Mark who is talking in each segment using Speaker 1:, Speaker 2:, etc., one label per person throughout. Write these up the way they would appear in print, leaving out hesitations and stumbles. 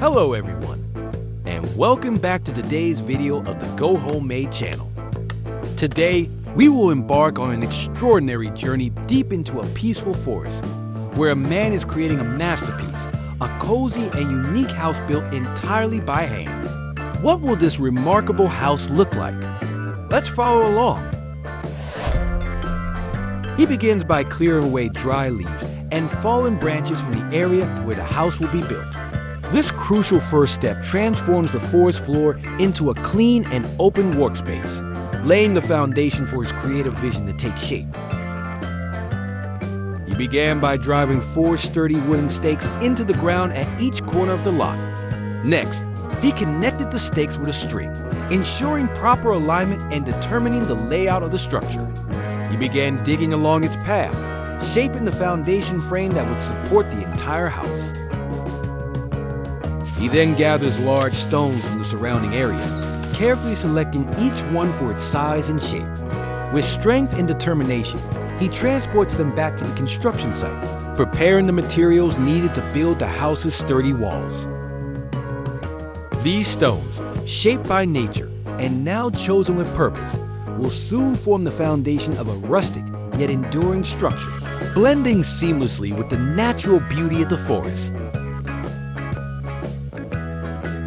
Speaker 1: Hello everyone, and welcome back to today's video of the Go Homemade channel. Today, we will embark on an extraordinary journey deep into a peaceful forest, where a man is creating a masterpiece, a cozy and unique house built entirely by hand. What will this remarkable house look like? Let's follow along. He begins by clearing away dry leaves and fallen branches from the area where the house will be built. This crucial first step transforms the forest floor into a clean and open workspace, laying the foundation for his creative vision to take shape. He began by driving 4 sturdy wooden stakes into the ground at each corner of the lot. Next, he connected the stakes with a string, ensuring proper alignment and determining the layout of the structure. He began digging along its path, shaping the foundation frame that would support the entire house. He then gathers large stones from the surrounding area, carefully selecting each one for its size and shape. With strength and determination, he transports them back to the construction site, preparing the materials needed to build the house's sturdy walls. These stones, shaped by nature and now chosen with purpose, will soon form the foundation of a rustic yet enduring structure, blending seamlessly with the natural beauty of the forest.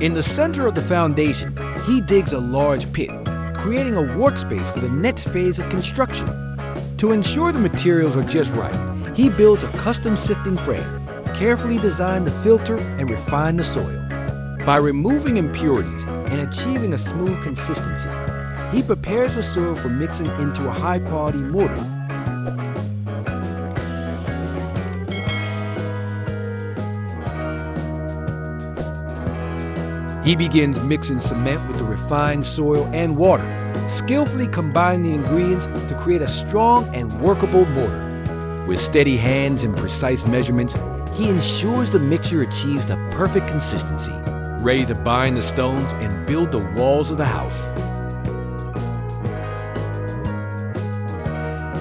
Speaker 1: In the center of the foundation, he digs a large pit, creating a workspace for the next phase of construction. To ensure the materials are just right, he builds a custom sifting frame, carefully designed to filter and refine the soil. By removing impurities and achieving a smooth consistency, he prepares the soil for mixing into a high-quality mortar. He begins mixing cement with the refined soil and water, skillfully combining the ingredients to create a strong and workable mortar. With steady hands and precise measurements, he ensures the mixture achieves the perfect consistency, ready to bind the stones and build the walls of the house.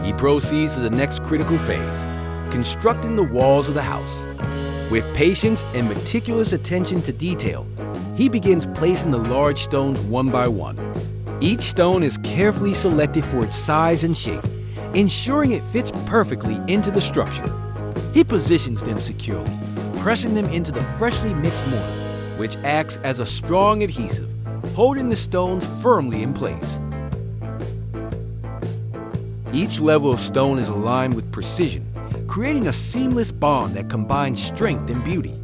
Speaker 1: He proceeds to the next critical phase, constructing the walls of the house. With patience and meticulous attention to detail, he begins placing the large stones one by one. Each stone is carefully selected for its size and shape, ensuring it fits perfectly into the structure. He positions them securely, pressing them into the freshly mixed mortar, which acts as a strong adhesive, holding the stones firmly in place. Each level of stone is aligned with precision, creating a seamless bond that combines strength and beauty.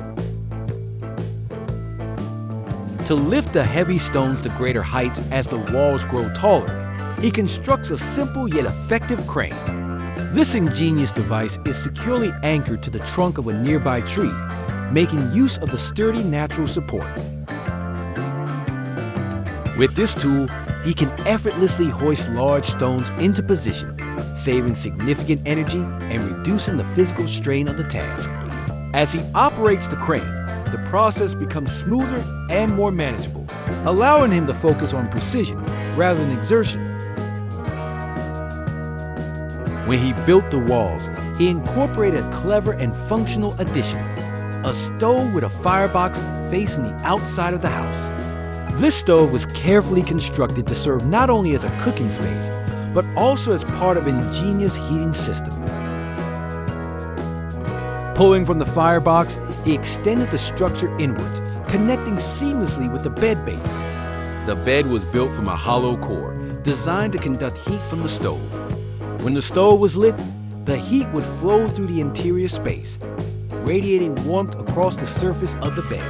Speaker 1: To lift the heavy stones to greater heights as the walls grow taller, he constructs a simple yet effective crane. This ingenious device is securely anchored to the trunk of a nearby tree, making use of the sturdy natural support. With this tool, he can effortlessly hoist large stones into position, saving significant energy and reducing the physical strain of the task. As he operates the crane, the process becomes smoother and more manageable, allowing him to focus on precision rather than exertion. When he built the walls, he incorporated a clever and functional addition: a stove with a firebox facing the outside of the house. This stove was carefully constructed to serve not only as a cooking space, but also as part of an ingenious heating system. Pulling from the firebox, he extended the structure inwards, connecting seamlessly with the bed base. The bed was built from a hollow core, designed to conduct heat from the stove. When the stove was lit, the heat would flow through the interior space, radiating warmth across the surface of the bed.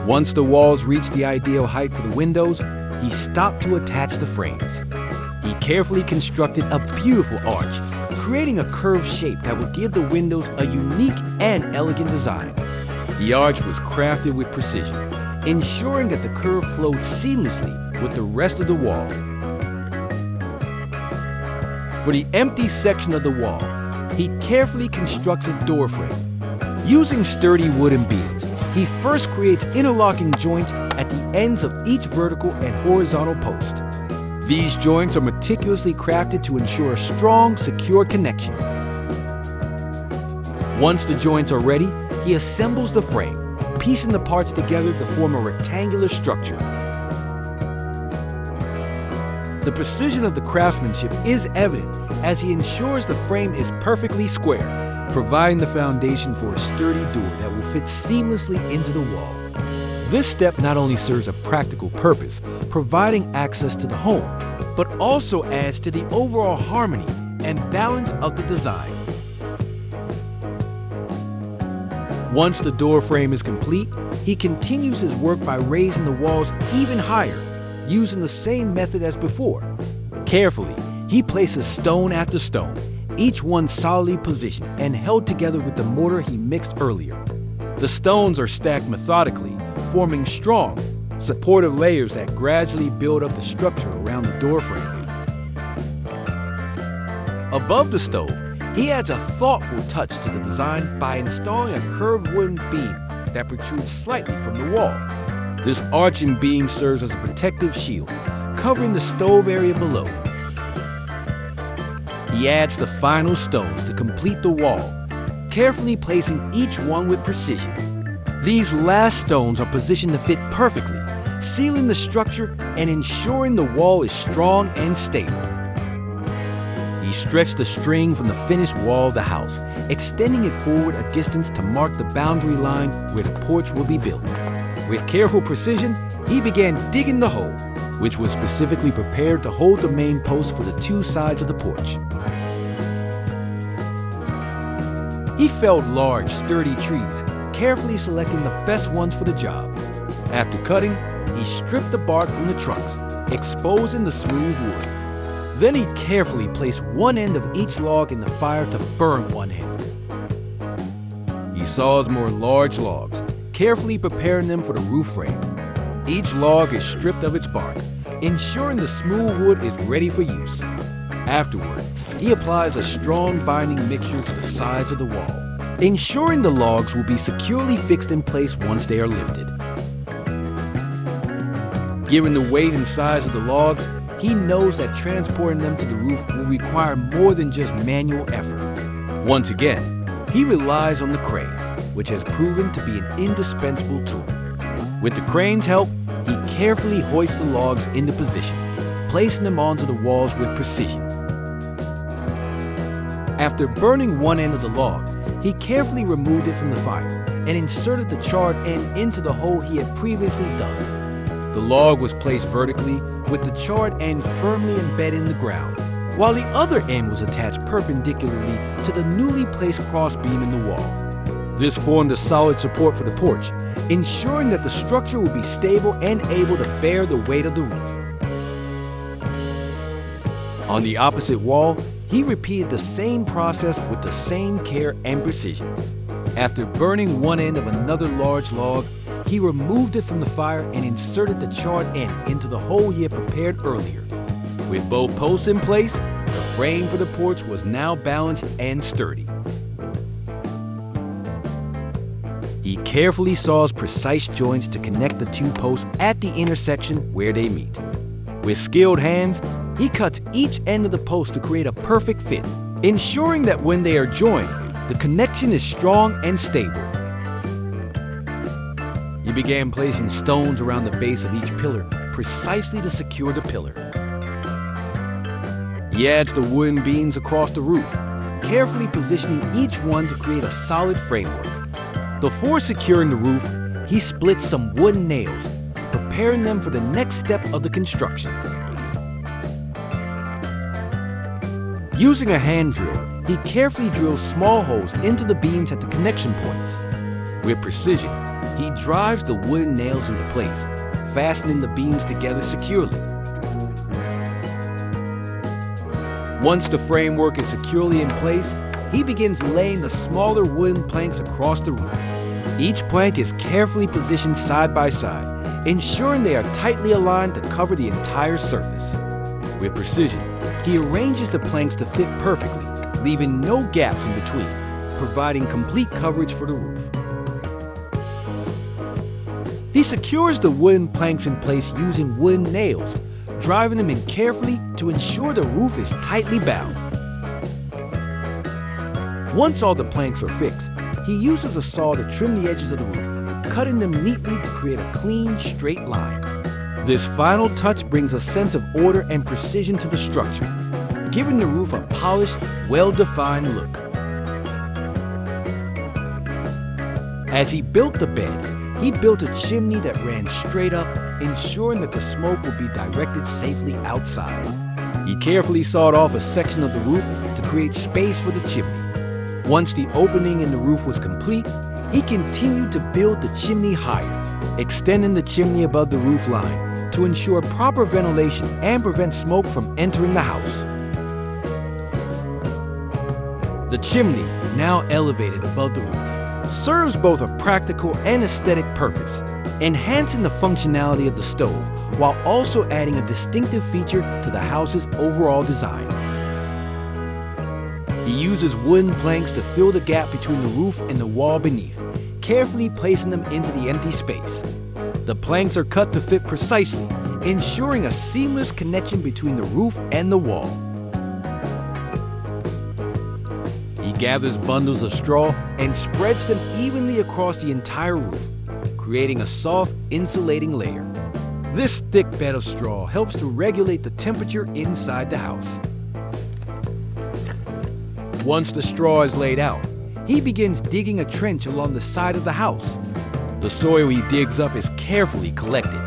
Speaker 1: Once the walls reached the ideal height for the windows, he stopped to attach the frames. He carefully constructed a beautiful arch, creating a curved shape that would give the windows a unique and elegant design. The arch was crafted with precision, ensuring that the curve flowed seamlessly with the rest of the wall. For the empty section of the wall, he carefully constructs a door frame. Using sturdy wooden beams, he first creates interlocking joints at the ends of each vertical and horizontal post. These joints are meticulously crafted to ensure a strong, secure connection. Once the joints are ready, he assembles the frame, piecing the parts together to form a rectangular structure. The precision of the craftsmanship is evident as he ensures the frame is perfectly square, providing the foundation for a sturdy door that will fit seamlessly into the wall. This step not only serves a practical purpose, providing access to the home, but also adds to the overall harmony and balance of the design. Once the door frame is complete, he continues his work by raising the walls even higher, using the same method as before. Carefully, he places stone after stone, each one solidly positioned and held together with the mortar he mixed earlier. The stones are stacked methodically, forming strong, supportive layers that gradually build up the structure around the door frame. Above the stove, he adds a thoughtful touch to the design by installing a curved wooden beam that protrudes slightly from the wall. This arching beam serves as a protective shield, covering the stove area below. He adds the final stones to complete the wall, carefully placing each one with precision. These last stones are positioned to fit perfectly, sealing the structure and ensuring the wall is strong and stable. He stretched the string from the finished wall of the house, extending it forward a distance to mark the boundary line where the porch will be built. With careful precision, he began digging the hole, which was specifically prepared to hold the main post for the two sides of the porch. He felled large, sturdy trees, carefully selecting the best ones for the job. After cutting, he stripped the bark from the trunks, exposing the smooth wood. Then he carefully placed one end of each log in the fire to burn one end. He saws more large logs, carefully preparing them for the roof frame. Each log is stripped of its bark, ensuring the smooth wood is ready for use. Afterward, he applies a strong binding mixture to the sides of the wall, ensuring the logs will be securely fixed in place once they are lifted. Given the weight and size of the logs, he knows that transporting them to the roof will require more than just manual effort. Once again, he relies on the crane, which has proven to be an indispensable tool. With the crane's help, he carefully hoists the logs into position, placing them onto the walls with precision. After burning one end of the log, he carefully removed it from the fire and inserted the charred end into the hole he had previously dug. The log was placed vertically, with the charred end firmly embedded in the ground, while the other end was attached perpendicularly to the newly placed crossbeam in the wall. This formed a solid support for the porch, ensuring that the structure would be stable and able to bear the weight of the roof. On the opposite wall, he repeated the same process with the same care and precision. After burning one end of another large log, he removed it from the fire and inserted the charred end into the hole he had prepared earlier. With both posts in place, the frame for the porch was now balanced and sturdy. He carefully saws precise joints to connect the two posts at the intersection where they meet. With skilled hands, he cuts each end of the post to create a perfect fit, ensuring that when they are joined, the connection is strong and stable. He began placing stones around the base of each pillar, precisely to secure the pillar. He adds the wooden beams across the roof, carefully positioning each one to create a solid framework. Before securing the roof, he splits some wooden nails, preparing them for the next step of the construction. Using a hand drill, he carefully drills small holes into the beams at the connection points. With precision, he drives the wooden nails into place, fastening the beams together securely. Once the framework is securely in place, he begins laying the smaller wooden planks across the roof. Each plank is carefully positioned side by side, ensuring they are tightly aligned to cover the entire surface. With precision, he arranges the planks to fit perfectly, leaving no gaps in between, providing complete coverage for the roof. He secures the wooden planks in place using wooden nails, driving them in carefully to ensure the roof is tightly bound. Once all the planks are fixed, he uses a saw to trim the edges of the roof, cutting them neatly to create a clean, straight line. This final touch brings a sense of order and precision to the structure, giving the roof a polished, well-defined look. As he built the bed, he built a chimney that ran straight up, ensuring that the smoke would be directed safely outside. He carefully sawed off a section of the roof to create space for the chimney. Once the opening in the roof was complete, he continued to build the chimney higher, extending the chimney above the roof line to ensure proper ventilation and prevent smoke from entering the house. The chimney, now elevated above the roof, serves both a practical and aesthetic purpose, enhancing the functionality of the stove while also adding a distinctive feature to the house's overall design. He uses wooden planks to fill the gap between the roof and the wall beneath, carefully placing them into the empty space. The planks are cut to fit precisely, ensuring a seamless connection between the roof and the wall. He gathers bundles of straw and spreads them evenly across the entire roof, creating a soft, insulating layer. This thick bed of straw helps to regulate the temperature inside the house. Once the straw is laid out, he begins digging a trench along the side of the house. The soil he digs up is carefully collected,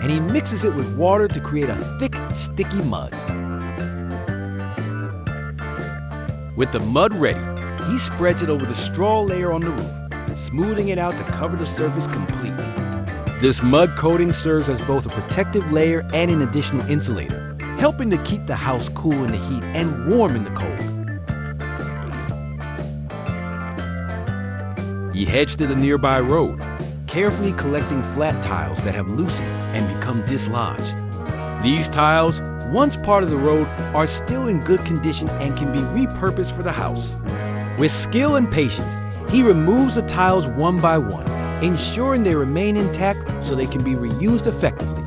Speaker 1: and he mixes it with water to create a thick, sticky mud. With the mud ready, he spreads it over the straw layer on the roof, smoothing it out to cover the surface completely. This mud coating serves as both a protective layer and an additional insulator, helping to keep the house cool in the heat and warm in the cold. He heads to the nearby road, carefully collecting flat tiles that have loosened and become dislodged. These tiles, once part of the road, are still in good condition and can be repurposed for the house. With skill and patience, he removes the tiles one by one, ensuring they remain intact so they can be reused effectively.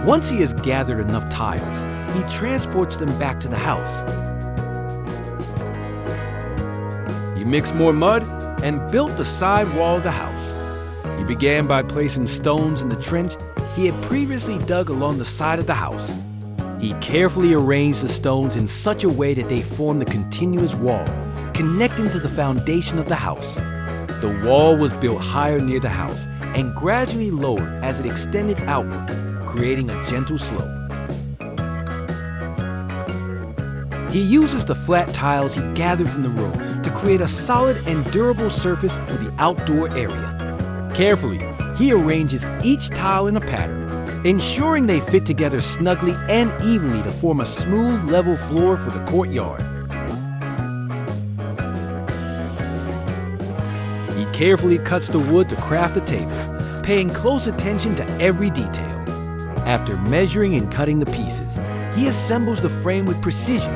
Speaker 1: Once he has gathered enough tiles, he transports them back to the house. He mixed more mud and built the side wall of the house. He began by placing stones in the trench he had previously dug along the side of the house. He carefully arranged the stones in such a way that they formed a continuous wall, connecting to the foundation of the house. The wall was built higher near the house and gradually lowered as it extended outward, creating a gentle slope. He uses the flat tiles he gathered from the road to create a solid and durable surface for the outdoor area. Carefully, he arranges each tile in a pattern, ensuring they fit together snugly and evenly to form a smooth, level floor for the courtyard. He carefully cuts the wood to craft a table, paying close attention to every detail. After measuring and cutting the pieces, he assembles the frame with precision,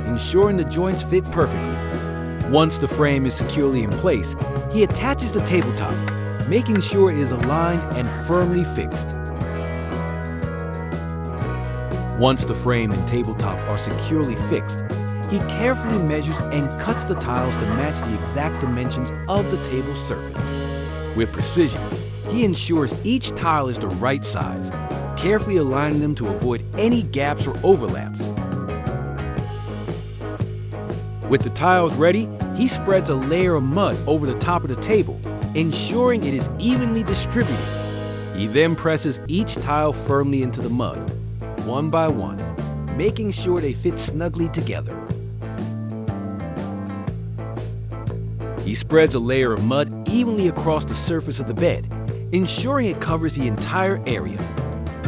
Speaker 1: ensuring the joints fit perfectly. Once the frame is securely in place, he attaches the tabletop, making sure it is aligned and firmly fixed. Once the frame and tabletop are securely fixed, he carefully measures and cuts the tiles to match the exact dimensions of the table's surface. With precision, he ensures each tile is the right size, carefully aligning them to avoid any gaps or overlaps. With the tiles ready, he spreads a layer of mud over the top of the table, ensuring it is evenly distributed. He then presses each tile firmly into the mud, one by one, making sure they fit snugly together. He spreads a layer of mud evenly across the surface of the bed, ensuring it covers the entire area.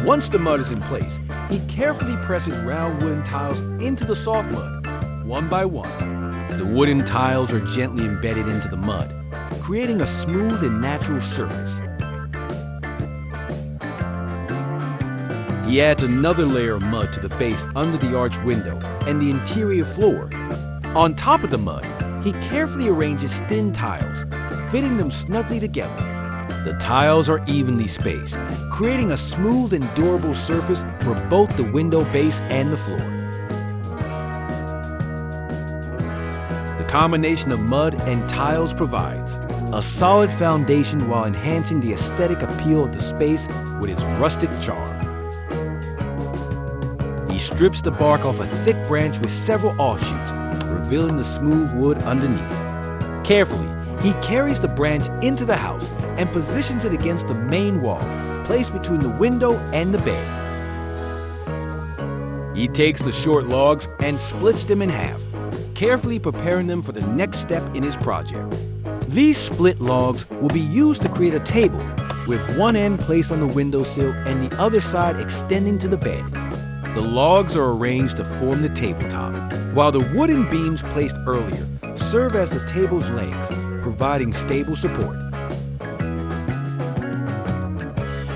Speaker 1: Once the mud is in place, he carefully presses round wooden tiles into the soft mud, one by one. The wooden tiles are gently embedded into the mud, creating a smooth and natural surface. He adds another layer of mud to the base under the arched window and the interior floor. On top of the mud, he carefully arranges thin tiles, fitting them snugly together. The tiles are evenly spaced, creating a smooth and durable surface for both the window base and the floor. The combination of mud and tiles provides a solid foundation while enhancing the aesthetic appeal of the space with its rustic charm. He strips the bark off a thick branch with several offshoots, revealing the smooth wood underneath. Carefully, he carries the branch into the house and positions it against the main wall, placed between the window and the bed. He takes the short logs and splits them in half, carefully preparing them for the next step in his project. These split logs will be used to create a table, with one end placed on the windowsill and the other side extending to the bed. The logs are arranged to form the tabletop, while the wooden beams placed earlier serve as the table's legs, providing stable support.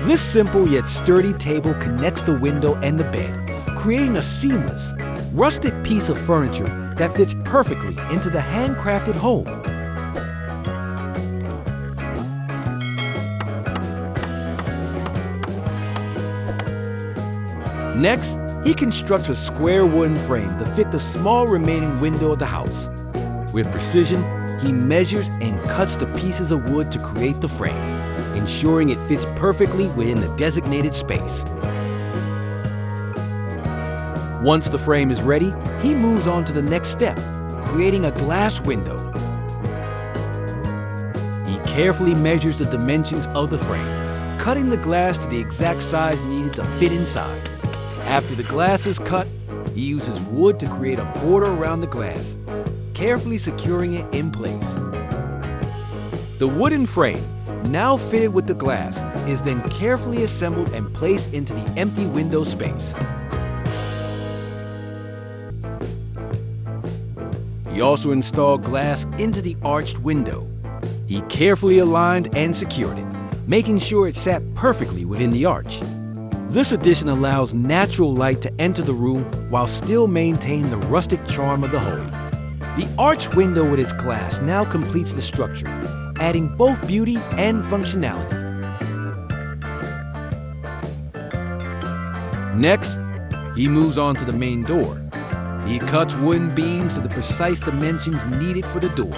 Speaker 1: This simple yet sturdy table connects the window and the bed, creating a seamless, rustic piece of furniture that fits perfectly into the handcrafted home. Next, he constructs a square wooden frame to fit the small remaining window of the house. With precision, he measures and cuts the pieces of wood to create the frame, ensuring it fits perfectly within the designated space. Once the frame is ready, he moves on to the next step, creating a glass window. He carefully measures the dimensions of the frame, cutting the glass to the exact size needed to fit inside. After the glass is cut, he uses wood to create a border around the glass, carefully securing it in place. The wooden frame, now fitted with the glass, is then carefully assembled and placed into the empty window space. He also installed glass into the arched window. He carefully aligned and secured it, making sure it sat perfectly within the arch. This addition allows natural light to enter the room while still maintaining the rustic charm of the home. The arched window with its glass now completes the structure, adding both beauty and functionality. Next, he moves on to the main door. He cuts wooden beams to the precise dimensions needed for the door,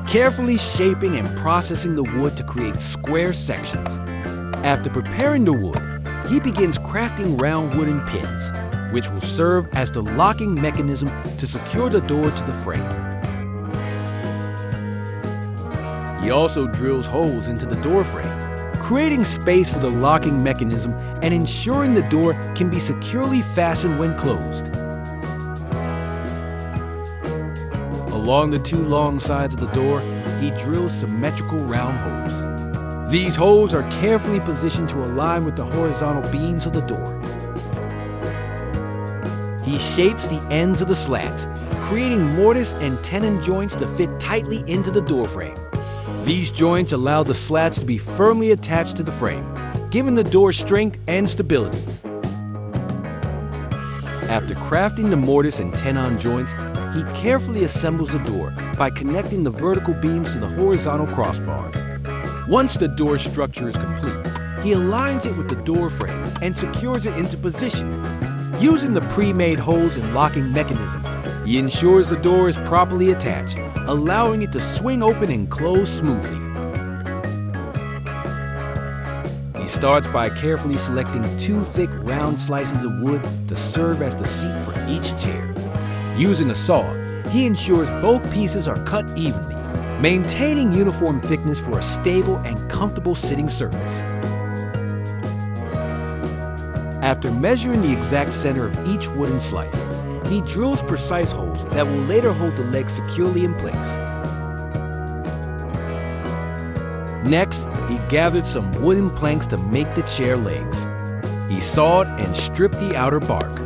Speaker 1: carefully shaping and processing the wood to create square sections. After preparing the wood, he begins crafting round wooden pins, which will serve as the locking mechanism to secure the door to the frame. He also drills holes into the door frame, creating space for the locking mechanism and ensuring the door can be securely fastened when closed. Along the two long sides of the door, he drills symmetrical round holes. These holes are carefully positioned to align with the horizontal beams of the door. He shapes the ends of the slats, creating mortise and tenon joints to fit tightly into the door frame. These joints allow the slats to be firmly attached to the frame, giving the door strength and stability. After crafting the mortise and tenon joints, he carefully assembles the door by connecting the vertical beams to the horizontal crossbars. Once the door structure is complete, he aligns it with the door frame and secures it into position. Using the pre-made holes and locking mechanism, he ensures the door is properly attached, allowing it to swing open and close smoothly. He starts by carefully selecting two thick round slices of wood to serve as the seat for each chair. Using a saw, he ensures both pieces are cut evenly, maintaining uniform thickness for a stable and comfortable sitting surface. After measuring the exact center of each wooden slice, he drills precise holes that will later hold the legs securely in place. Next, he gathered some wooden planks to make the chair legs. He sawed and stripped the outer bark.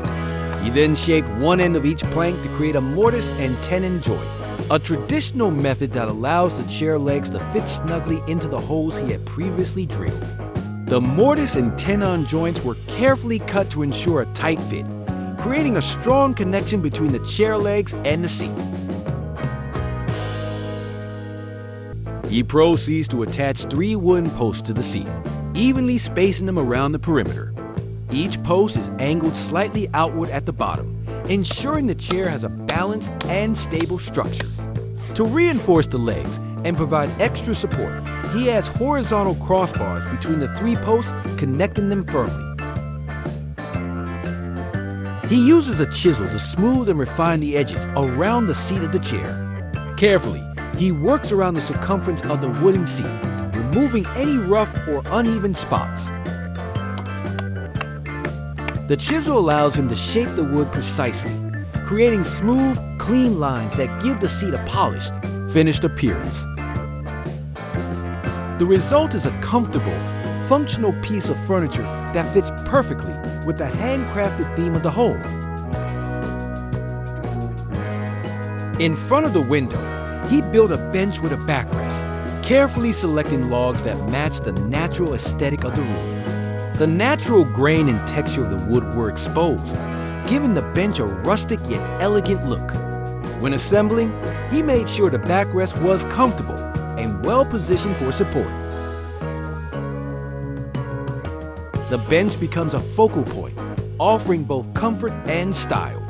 Speaker 1: He then shaped one end of each plank to create a mortise and tenon joint, a traditional method that allows the chair legs to fit snugly into the holes he had previously drilled. The mortise and tenon joints were carefully cut to ensure a tight fit, creating a strong connection between the chair legs and the seat. He proceeds to attach 3 wooden posts to the seat, evenly spacing them around the perimeter. Each post is angled slightly outward at the bottom, ensuring the chair has a balanced and stable structure. To reinforce the legs and provide extra support, he adds horizontal crossbars between the 3 posts, connecting them firmly. He uses a chisel to smooth and refine the edges around the seat of the chair. Carefully, he works around the circumference of the wooden seat, removing any rough or uneven spots. The chisel allows him to shape the wood precisely, creating smooth, clean lines that give the seat a polished, finished appearance. The result is a comfortable, functional piece of furniture that fits perfectly with the handcrafted theme of the home. In front of the window, he built a bench with a backrest, carefully selecting logs that match the natural aesthetic of the room. The natural grain and texture of the wood were exposed, giving the bench a rustic yet elegant look. When assembling, he made sure the backrest was comfortable and well positioned for support. The bench becomes a focal point, offering both comfort and style.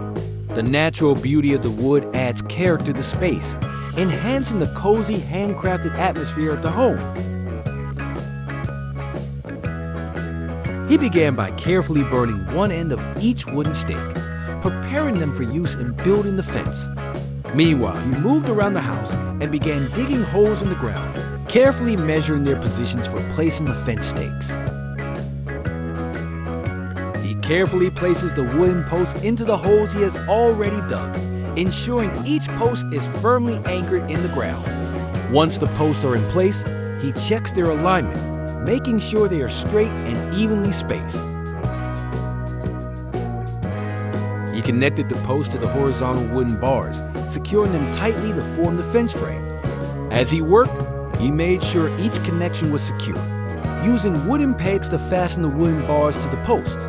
Speaker 1: The natural beauty of the wood adds character to space, enhancing the cozy, handcrafted atmosphere of the home. He began by carefully burning one end of each wooden stake, preparing them for use in building the fence. Meanwhile, he moved around the house and began digging holes in the ground, carefully measuring their positions for placing the fence stakes. He carefully places the wooden posts into the holes he has already dug, ensuring each post is firmly anchored in the ground. Once the posts are in place, he checks their alignment, making sure they are straight and evenly spaced. He connected the posts to the horizontal wooden bars, securing them tightly to form the fence frame. As he worked, he made sure each connection was secure, using wooden pegs to fasten the wooden bars to the posts.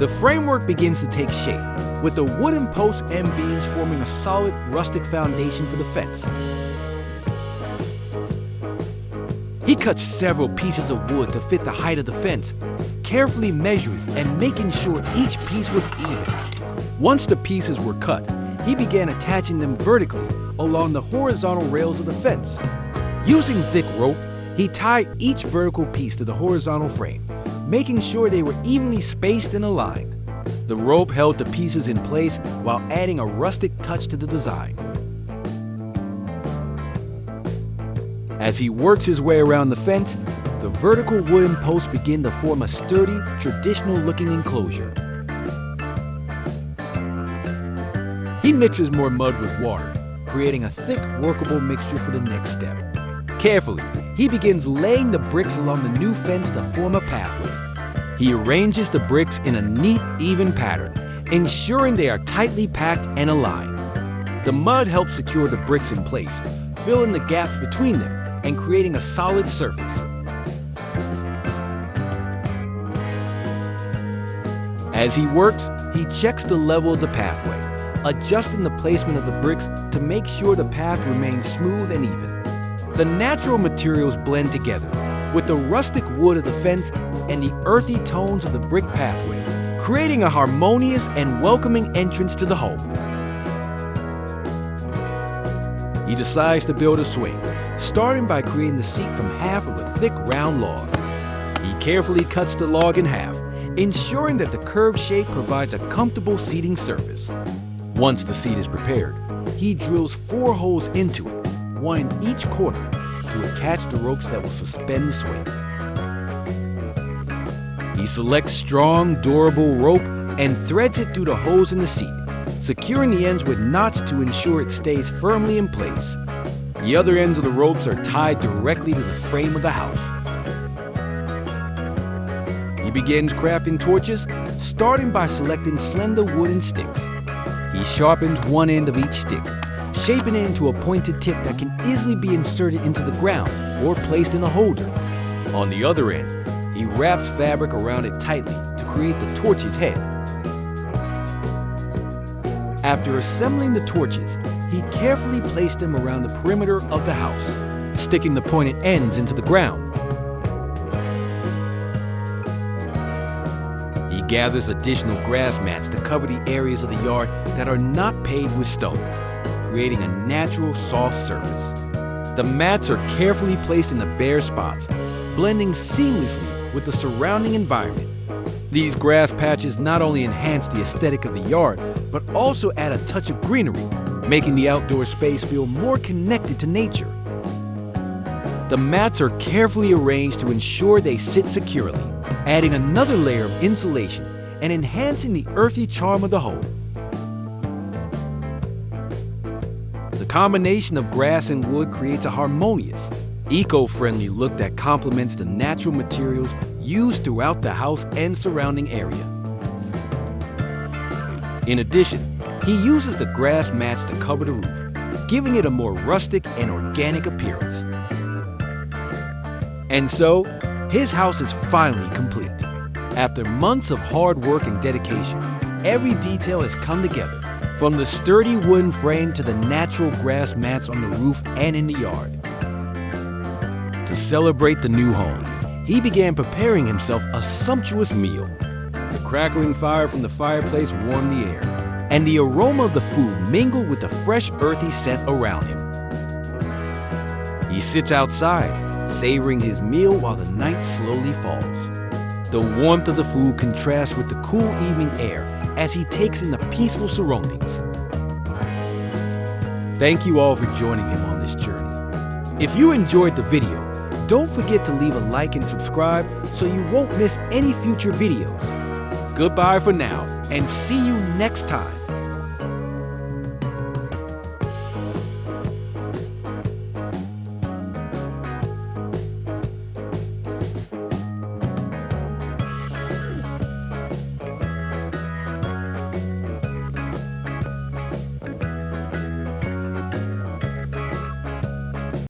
Speaker 1: The framework begins to take shape, with the wooden posts and beams forming a solid, rustic foundation for the fence. He cut several pieces of wood to fit the height of the fence, carefully measuring and making sure each piece was even. Once the pieces were cut, he began attaching them vertically along the horizontal rails of the fence. Using thick rope, he tied each vertical piece to the horizontal frame, making sure they were evenly spaced and aligned. The rope held the pieces in place while adding a rustic touch to the design. As he works his way around the fence, the vertical wooden posts begin to form a sturdy, traditional-looking enclosure. He mixes more mud with water, creating a thick, workable mixture for the next step. Carefully, he begins laying the bricks along the new fence to form a pathway. He arranges the bricks in a neat, even pattern, ensuring they are tightly packed and aligned. The mud helps secure the bricks in place, filling the gaps between them and creating a solid surface. As he works, he checks the level of the pathway, adjusting the placement of the bricks to make sure the path remains smooth and even. The natural materials blend together, with the rustic wood of the fence and the earthy tones of the brick pathway, creating a harmonious and welcoming entrance to the home. He decides to build a swing, starting by creating the seat from half of a thick round log. He carefully cuts the log in half, ensuring that the curved shape provides a comfortable seating surface. Once the seat is prepared, he drills 4 holes into it, one in each corner, to attach the ropes that will suspend the swing. He selects strong, durable rope and threads it through the holes in the seat, securing the ends with knots to ensure it stays firmly in place. The other ends of the ropes are tied directly to the frame of the house. He begins crafting torches, starting by selecting slender wooden sticks. He sharpens one end of each stick, shaping it into a pointed tip that can easily be inserted into the ground or placed in a holder. On the other end, he wraps fabric around it tightly to create the torch's head. After assembling the torches, he carefully placed them around the perimeter of the house, sticking the pointed ends into the ground. He gathers additional grass mats to cover the areas of the yard that are not paved with stones, creating a natural, soft surface. The mats are carefully placed in the bare spots, blending seamlessly with the surrounding environment. These grass patches not only enhance the aesthetic of the yard, but also add a touch of greenery, making the outdoor space feel more connected to nature. The mats are carefully arranged to ensure they sit securely, adding another layer of insulation and enhancing the earthy charm of the home. The combination of grass and wood creates a harmonious, eco-friendly look that complements the natural materials used throughout the house and surrounding area. In addition, he uses the grass mats to cover the roof, giving it a more rustic and organic appearance. And so, his house is finally complete. After months of hard work and dedication, every detail has come together, from the sturdy wooden frame to the natural grass mats on the roof and in the yard. To celebrate the new home, he began preparing himself a sumptuous meal. The crackling fire from the fireplace warmed the air, and the aroma of the food mingled with the fresh, earthy scent around him. He sits outside, savoring his meal while the night slowly falls. The warmth of the food contrasts with the cool evening air as he takes in the peaceful surroundings. Thank you all for joining him on this journey. If you enjoyed the video, don't forget to leave a like and subscribe so you won't miss any future videos. Goodbye for now, and see you next time.